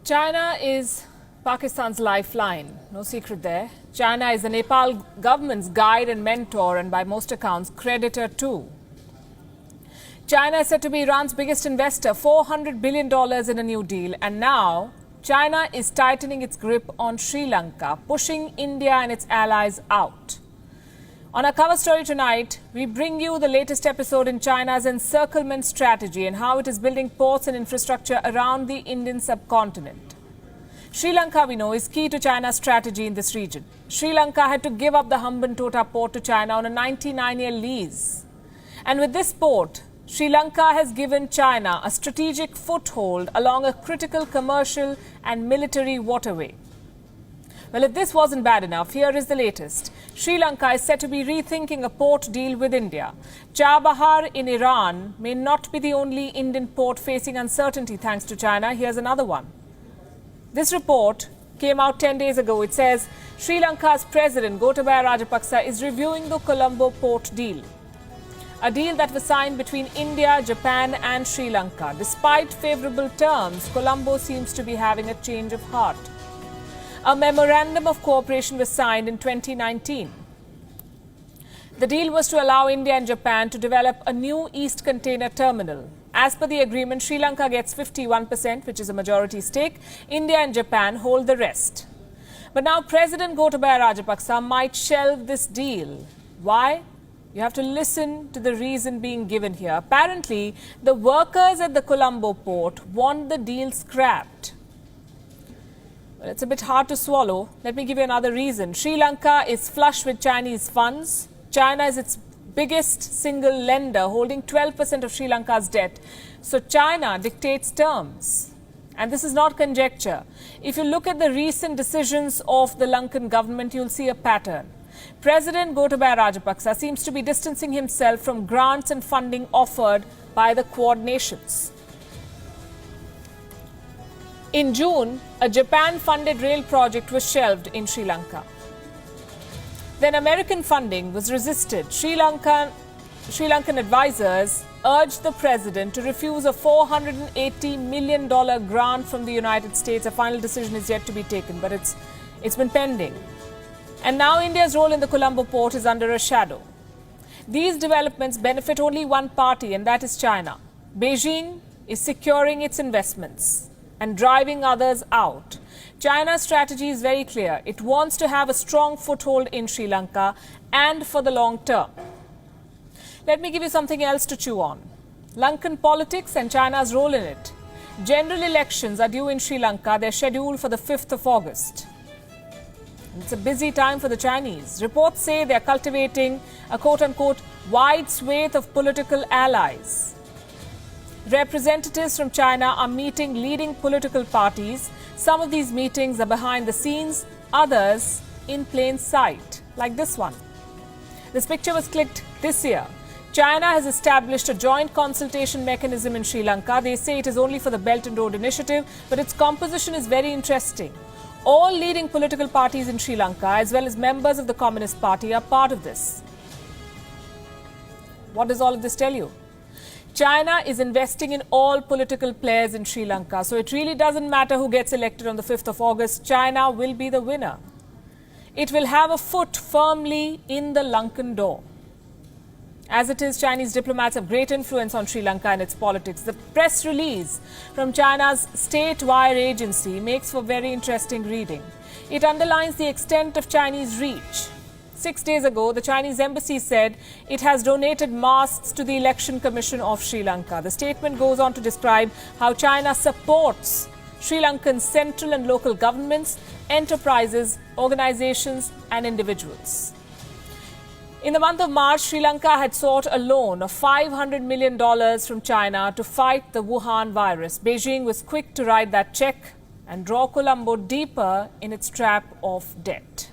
China is Pakistan's lifeline, no secret there. China is the Nepal government's guide and mentor and by most accounts creditor too. China is said to be Iran's biggest investor, $400 billion in a new deal, and now China is tightening its grip on Sri Lanka, pushing India and its allies out. On our cover story tonight, we bring you the latest episode in China's encirclement strategy and how it is building ports and infrastructure around the Indian subcontinent. Sri Lanka, we know, is key to China's strategy in this region. Sri Lanka had to give up the Hambantota port to China on a 99-year lease. And with this port, Sri Lanka has given China a strategic foothold along a critical commercial and military waterway. Well, if this wasn't bad enough, here is the latest. Sri Lanka is said to be rethinking a port deal with India. Chabahar in Iran may not be the only Indian port facing uncertainty thanks to China. Here's another one. This report came out 10 days ago. It says Sri Lanka's president Gotabaya Rajapaksa is reviewing the Colombo port deal, a deal that was signed between India, Japan and Sri Lanka. Despite favourable terms, Colombo seems to be having a change of heart. A memorandum of cooperation was signed in 2019. The deal was to allow India and Japan to develop a new East Container Terminal. As per the agreement, Sri Lanka gets 51%, which is a majority stake. India and Japan hold the rest. But now President Gotabaya Rajapaksa might shelve this deal. Why? You have to listen to the reason being given here. Apparently, the workers at the Colombo port want the deal scrapped. Well, it's a bit hard to swallow. Let me give you another reason. Sri Lanka is flush with Chinese funds. China is its biggest single lender, holding 12% of Sri Lanka's debt. So China dictates terms. And this is not conjecture. If you look at the recent decisions of the Lankan government, you'll see a pattern. President Gotabaya Rajapaksa seems to be distancing himself from grants and funding offered by the Quad nations. In June, a Japan-funded rail project was shelved in Sri Lanka. Then American funding was resisted. Sri Lankan advisors urged the president to refuse a $480 million grant from the United States. A final decision is yet to be taken, but it's been pending. And now India's role in the Colombo port is under a shadow. These developments benefit only one party, and that is China. Beijing is securing its investments and driving others out. China's strategy is very clear. It wants to have a strong foothold in Sri Lanka and for the long term. Let me give you something else to chew on. Lankan politics and China's role in it. General elections are due in Sri Lanka. They're scheduled for the 5th of August. It's a busy time for the Chinese. Reports say they're cultivating a quote-unquote wide swathe of political allies. Representatives from China are meeting leading political parties. Some of these meetings are behind the scenes, others in plain sight, like this one. This picture was clicked this year. China has established a joint consultation mechanism in Sri Lanka. They say it is only for the Belt and Road Initiative, but its composition is very interesting. All leading political parties in Sri Lanka, as well as members of the Communist Party, are part of this. What does all of this tell you? China is investing in all political players in Sri Lanka, so it really doesn't matter who gets elected on the 5th of August. China will be the winner. It will have a foot firmly in the Lankan door. As it is, Chinese diplomats have great influence on Sri Lanka and its politics. The press release from China's State Wire Agency makes for very interesting reading. It underlines the extent of Chinese reach. 6 days ago, the Chinese embassy said it has donated masks to the Election Commission of Sri Lanka. The statement goes on to describe how China supports Sri Lankan central and local governments, enterprises, organizations and individuals. In the month of March, Sri Lanka had sought a loan of $500 million from China to fight the Wuhan virus. Beijing was quick to write that check and draw Colombo deeper in its trap of debt.